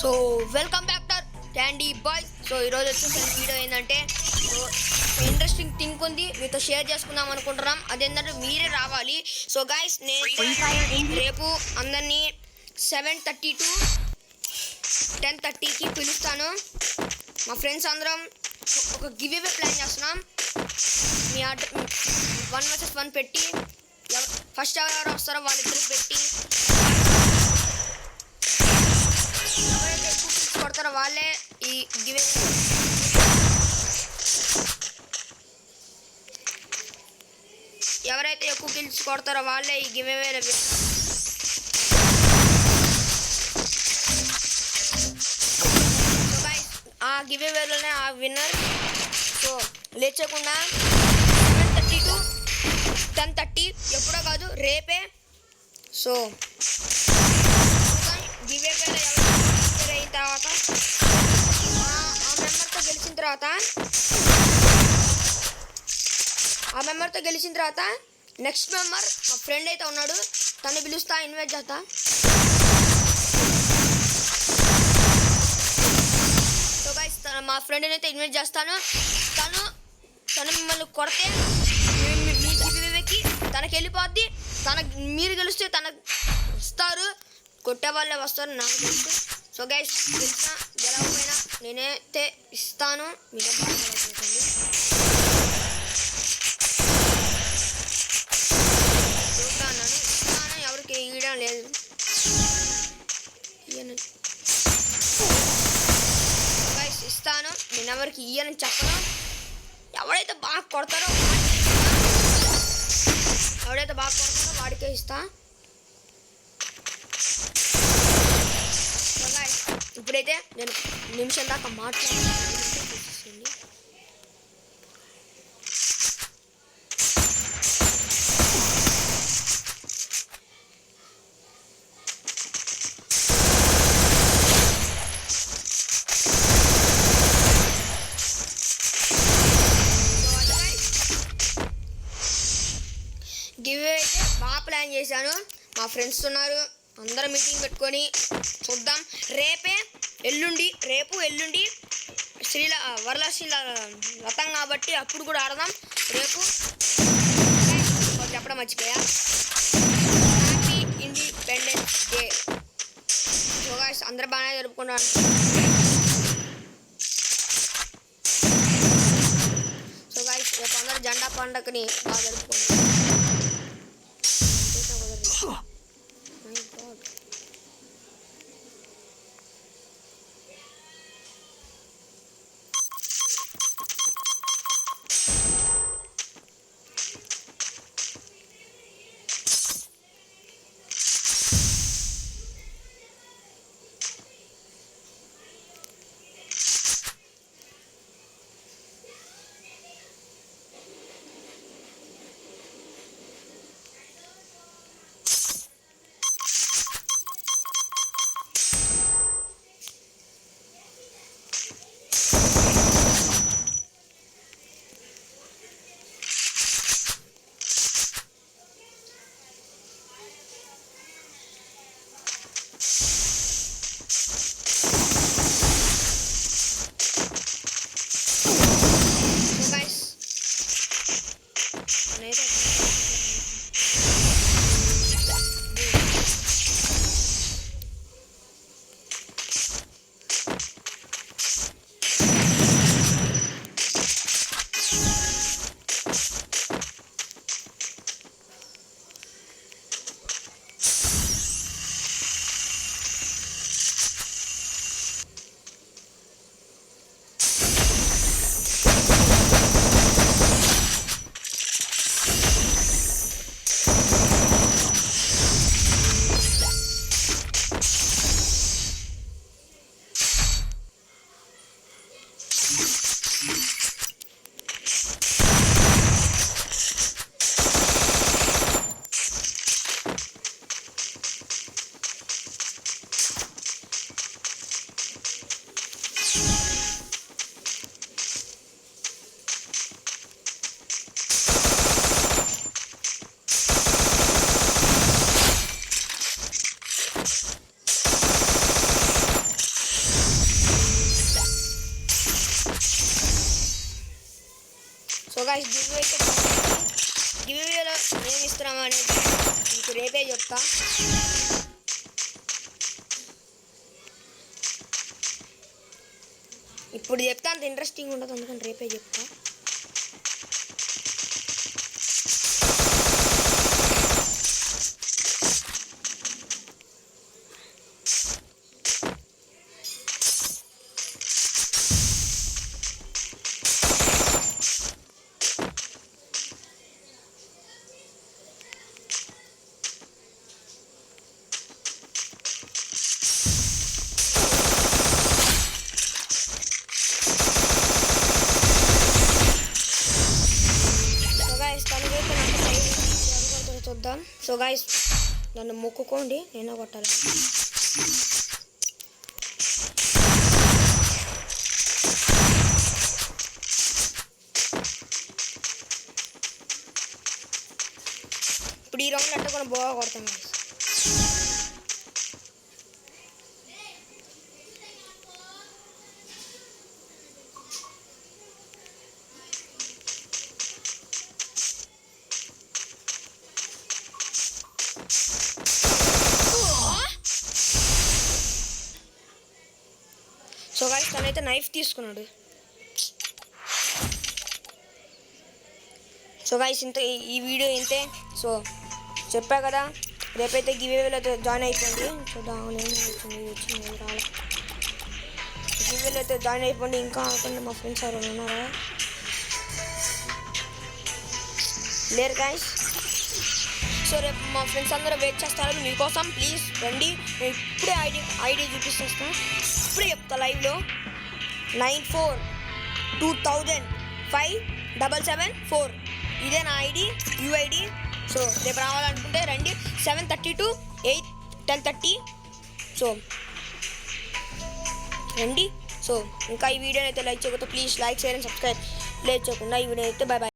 So welcome back to candy boys. So ఈరోజు వచ్చేసి video ఏంటంటే సో ఇంట్రెస్టింగ్ థింగ్ ఉంది, మీతో షేర్ చేసుకుందాం అనుకుంటున్నాం. అదేంటంటే మీరే రావాలి. సో గైస్, నేను రేపు అందరినీ 7:30 to 10:30కి పిలుస్తాను. మా ఫ్రెండ్స్ అందరం ఒక గివ్ అవే ప్లాన్ చేస్తున్నాం. మీ 1 vs 1 పెట్టి ఫస్ట్ ఎవరు వస్తారో వాళ్ళిద్దరికి పెట్టి ఎవరైతే ఎక్కువ పిక్స్ కొడతారో వాళ్ళే ఈ గివ్ అవే. ఎవరైతే ఎక్కువ కిల్స్ కొడతారో వాళ్ళే ఈ గివ్ అవే. ఆ గివ్ అవేలోనే ఆ విన్నర్. సో లేచకుండా 7:30 to 10:30 ఎప్పుడో కాదు, రేపే. సో గివ్ అవేలో ఎవరు అయిన తర్వాత ఆ మెంబర్తో గెలిచిన తర్వాత నెక్స్ట్ మెంబర్ మా ఫ్రెండ్ అయితే ఉన్నాడు, తను పిలుస్తా, ఇన్వైట్ చేస్తా. మా ఫ్రెండ్ని అయితే ఇన్వైట్ చేస్తాను. తను మిమ్మల్ని కొడితే మీ గివ్వేకి తనకి వెళ్ళిపోద్ది. మీరు గెలిస్తే తనకు వస్తారు, కొట్టే వాళ్ళే వస్తారు, నాకు తెలుసు. సో గైస్, గెలిచినా గెలవకపోయినా నేనైతే ఇస్తాను. మీరే బాధపడకండి. ఇస్తాను, ఎవరికి ఇవ్వడం లేదు. ఇస్తాను, నేను ఎవరికి ఇయ్యనని చెప్పను. ఎవడైతే బాగా కొడతారో వాడికే ఇస్తా. ఇప్పుడైతే నేను నిమిషం దాకా మాట్లాడాలి. గివ్ అయితే బాగా ప్లాన్ చేశాను. మా ఫ్రెండ్స్ ఉన్నారు, అందరం మీటింగ్ పెట్టుకొని చూద్దాం. రేపు ఎల్లుండి వరలక్ష్మి వ్రతం కాబట్టి అప్పుడు కూడా ఆడదాం. రేపు చెప్పడం మర్చిపోయా, happy independence day. So guys, అందరూ బాగానే జరుపుకుంటాను. సో గైస్, రేపు అందరూ జెండా పండుగని బాగా జరుపుకుంటాం. గాయ్స్ గివ్వేలో ఏమి ఇస్తున్నాం అనేది మీకు రేపే చెప్తా. ఇప్పుడు చెప్తా అంత ఇంట్రెస్టింగ్ ఉండదు, అందుకని రేపే చెప్తా. చూద్దాం. సో గాయ్స్ నన్ను మొక్కుకోండి, నేనే కొట్టాలి. ఇప్పుడు ఈ రౌండ్ అంటే కూడా బాగా కొడతాం గాయ్స్. సో గాయ్స్ తనైతే నైఫ్ తీసుకున్నాడు. సో గాయ్స్ ఇంత ఈ వీడియో ఇంతే. సో చెప్పా కదా రేపైతే గివేవేలో అయితే జాయిన్ అయిపోండి. చూద్దాం వచ్చింది రాలే. గివేవేలో అయితే జాయిన్ అయిపోండి. ఇంకా కాకుండా మా ఫ్రెండ్స్ ఎవరైనా ఉన్నారా? లేరు గాయ్స్. సో రేపు మా ఫ్రెండ్స్ అందరూ వెయిట్ చేస్తారు మీకోసం. ప్లీజ్ రండి. నేను ఇప్పుడే ఐడి చూపిస్తాను. ఇప్పుడే చెప్తా లైవ్లో 94205774 ఇదే నా ఐడి యూఐడి. సో రేపు రావాలనుకుంటే రండి 7:30 to 10:30. సో రండి. సో ఇంకా ఈ వీడియోని అయితే లైక్ చేయకపోతే please like share and subscribe. Late చేయకుండా ఈ వీడియో అయితే బై బై.